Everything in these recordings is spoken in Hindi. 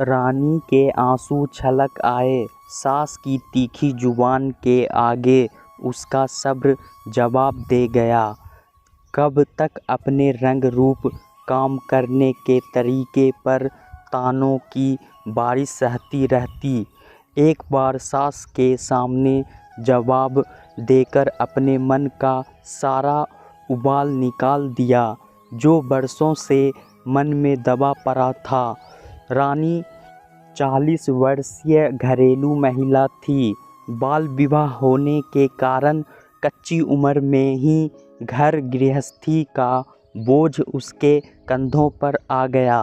रानी के आंसू छलक आए। सास की तीखी जुबान के आगे उसका सब्र जवाब दे गया। कब तक अपने रंग रूप काम करने के तरीके पर तानों की बारिश सहती रहती। एक बार सास के सामने जवाब देकर अपने मन का सारा उबाल निकाल दिया जो बरसों से मन में दबा पड़ा था। रानी 40 वर्षीय घरेलू महिला थी। बाल विवाह होने के कारण कच्ची उम्र में ही घर गृहस्थी का बोझ उसके कंधों पर आ गया।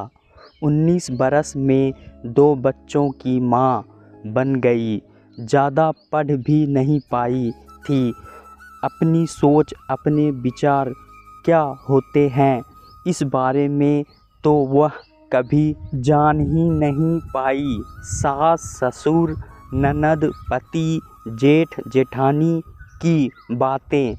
19 बरस में 2 बच्चों की माँ बन गई। ज़्यादा पढ़ भी नहीं पाई थी। अपनी सोच, अपने विचार क्या होते हैं इस बारे में तो वह कभी जान ही नहीं पाई। सास, ससुर, ननद, पति, जेठ, जेठानी की बातें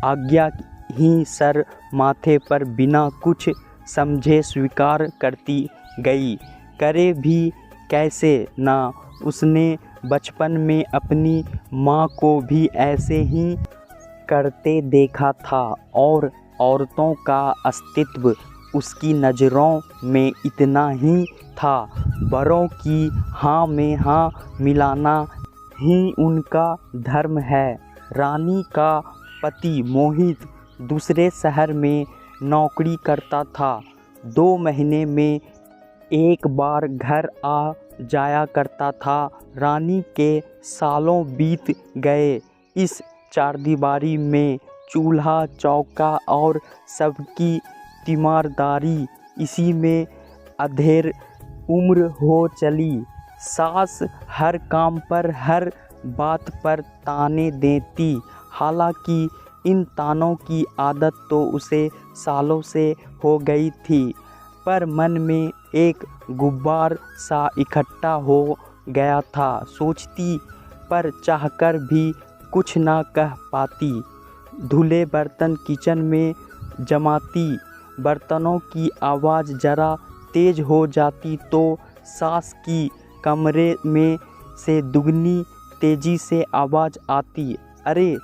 आज्ञा ही सर माथे पर बिना कुछ समझे स्वीकार करती गई। करे भी कैसे ना, उसने बचपन में अपनी माँ को भी ऐसे ही करते देखा था और औरतों का अस्तित्व उसकी नज़रों में इतना ही था। बड़ों की हाँ में हाँ मिलाना ही उनका धर्म है। रानी का पति मोहित दूसरे शहर में नौकरी करता था। 2 महीने में एक बार घर आ जाया करता था। रानी के सालों बीत गए इस चारदीवारी में। चूल्हा चौका और सबकी तीमारदारी इसी में अधेर उम्र हो चली। सास हर काम पर, हर बात पर ताने देती। हालांकि इन तानों की आदत तो उसे सालों से हो गई थी, पर मन में एक गुब्बार सा इकट्ठा हो गया था। सोचती पर चाहकर भी कुछ ना कह पाती। धुले बर्तन किचन में जमाती। बर्तनों की आवाज़ ज़रा तेज़ हो जाती तो सास की कमरे में से दुगनी तेज़ी से आवाज़ आती, अरे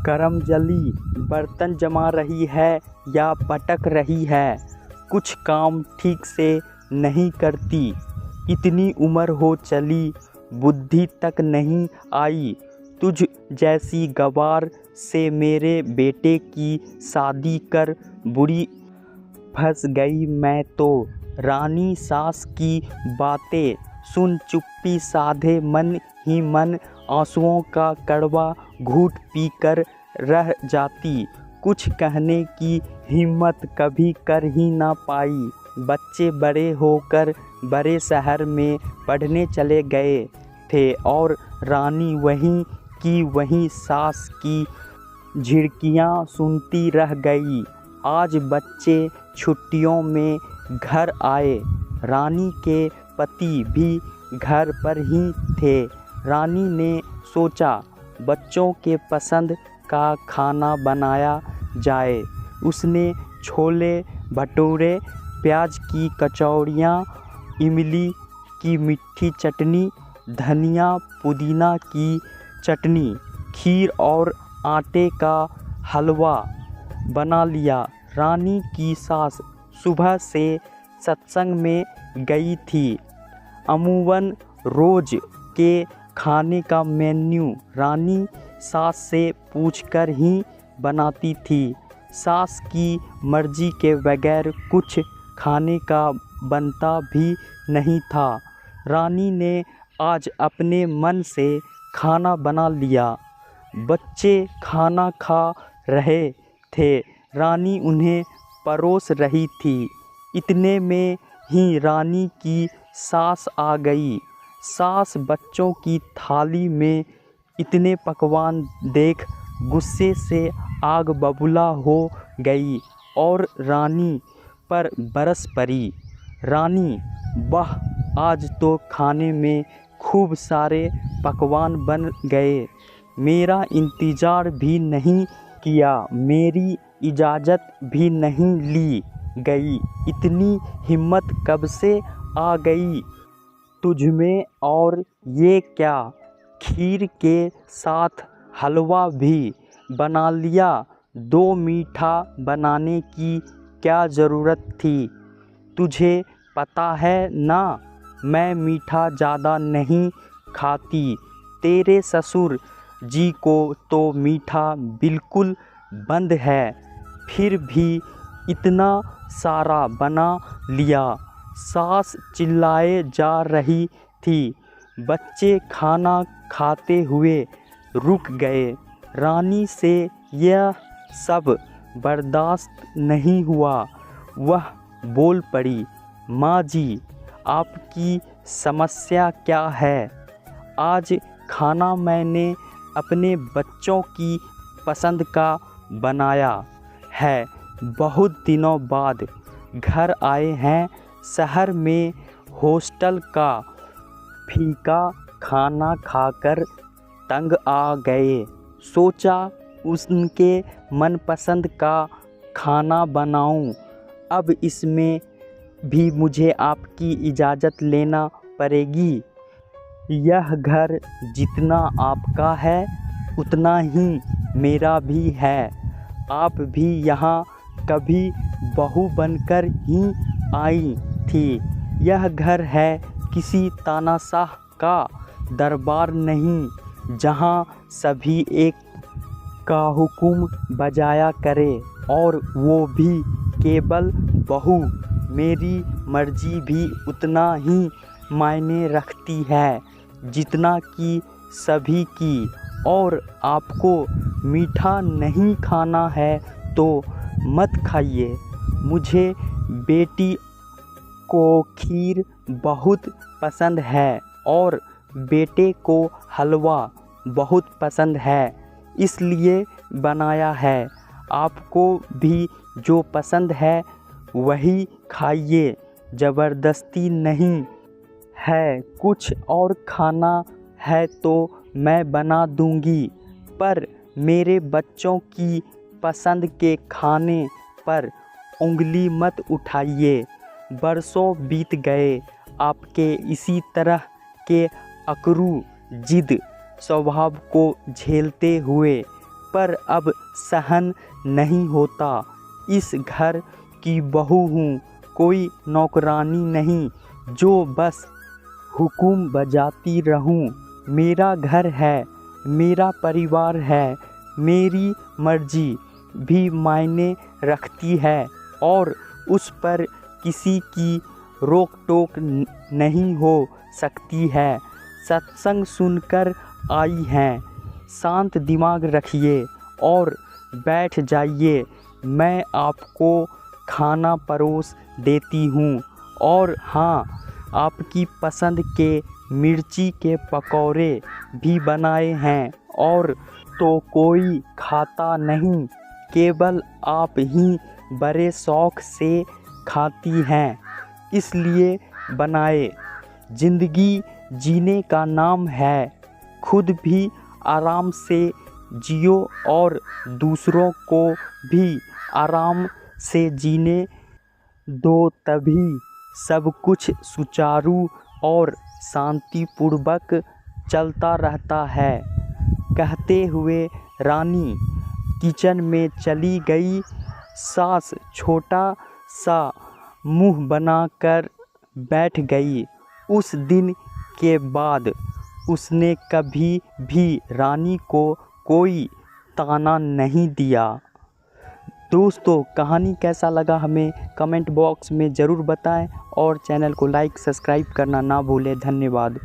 करमजली, बर्तन जमा रही है या पटक रही है? कुछ काम ठीक से नहीं करती। इतनी उम्र हो चली, बुद्धि तक नहीं आई। तुझ जैसी गवार से मेरे बेटे की शादी कर बुरी फंस गई मैं तो। रानी सास की बातें सुन चुप्पी साधे मन ही मन आंसुओं का कड़वा घूंट पीकर रह जाती। कुछ कहने की हिम्मत कभी कर ही ना पाई। बच्चे बड़े होकर बड़े शहर में पढ़ने चले गए थे और रानी वहीं की वहीं सास की झिड़कियाँ सुनती रह गई। आज बच्चे छुट्टियों में घर आए। रानी के पति भी घर पर ही थे। रानी ने सोचा बच्चों के पसंद का खाना बनाया जाए। उसने छोले भटूरे, प्याज की कचौड़ियाँ, इमली की मीठी चटनी, धनिया पुदीना की चटनी, खीर और आटे का हलवा बना लिया। रानी की सास सुबह से सत्संग में गई थी। अमूमन रोज़ के खाने का मेन्यू रानी सास से पूछकर ही बनाती थी। सास की मर्जी के बगैर कुछ खाने का बनता भी नहीं था। रानी ने आज अपने मन से खाना बना लिया। बच्चे खाना खा रहे थे, रानी उन्हें परोस रही थी। इतने में ही रानी की सास आ गई। सास बच्चों की थाली में इतने पकवान देख गुस्से से आग बबूला हो गई और रानी पर बरस पड़ी। रानी, वाह, आज तो खाने में खूब सारे पकवान बन गए। मेरा इंतज़ार भी नहीं किया, मेरी इजाज़त भी नहीं ली गई। इतनी हिम्मत कब से आ गई? तुझमें और ये क्या, खीर के साथ हलवा भी बना लिया। 2 मीठा बनाने की क्या ज़रूरत थी। तुझे पता है ना, मैं मीठा ज़्यादा नहीं खाती। तेरे ससुर जी को तो मीठा बिल्कुल बंद है, फिर भी इतना सारा बना लिया। सास चिल्लाए जा रही थी। बच्चे खाना खाते हुए रुक गए। रानी से यह सब बर्दाश्त नहीं हुआ। वह बोल पड़ी, माँ जी, आपकी समस्या क्या है। आज खाना मैंने अपने बच्चों की पसंद का बनाया है। बहुत दिनों बाद घर आए हैं। शहर में हॉस्टल का फीका खाना खाकर तंग आ गए। सोचा उनके मनपसंद का खाना बनाऊं। अब इसमें भी मुझे आपकी इजाज़त लेना पड़ेगी। यह घर जितना आपका है उतना ही मेरा भी है। आप भी यहाँ कभी बहू बनकर ही आई थी। यह घर है किसी तानाशाह का दरबार नहीं, जहाँ सभी एक का हुक्म बजाया करे, और वो भी केवल बहू। मेरी मर्जी भी उतना ही मायने रखती है जितना कि सभी की। और आपको मीठा नहीं खाना है तो मत खाइए। मुझे बेटी को खीर बहुत पसंद है और बेटे को हलवा बहुत पसंद है, इसलिए बनाया है। आपको भी जो पसंद है वही खाइए, ज़बरदस्ती नहीं है। कुछ और खाना है तो मैं बना दूंगी, पर मेरे बच्चों की पसंद के खाने पर उंगली मत उठाइए। बरसों बीत गए आपके इसी तरह के अकड़ू जिद स्वभाव को झेलते हुए, पर अब सहन नहीं होता। इस घर की बहू हूँ, कोई नौकरानी नहीं जो बस हुक्म बजाती रहूं। मेरा घर है, मेरा परिवार है, मेरी मर्जी भी मायने रखती है और उस पर किसी की रोक टोक नहीं हो सकती है। सत्संग सुनकर आई हैं, शांत दिमाग रखिए और बैठ जाइए। मैं आपको खाना परोस देती हूँ। और हाँ, आपकी पसंद के मिर्ची के पकौड़े भी बनाए हैं, और तो कोई खाता नहीं, केवल आप ही बड़े शौक़ से खाती हैं, इसलिए बनाए। ज़िंदगी जीने का नाम है, खुद भी आराम से जियो और दूसरों को भी आराम से जीने दो, तभी सब कुछ सुचारू और शांतिपूर्वक चलता रहता है। कहते हुए रानी किचन में चली गई। सास छोटा सा मुंह बनाकर बैठ गई। उस दिन के बाद उसने कभी भी रानी को कोई ताना नहीं दिया। दोस्तों, कहानी कैसा लगा हमें कमेंट बॉक्स में ज़रूर बताएं और चैनल को लाइक सब्सक्राइब करना ना भूलें। धन्यवाद।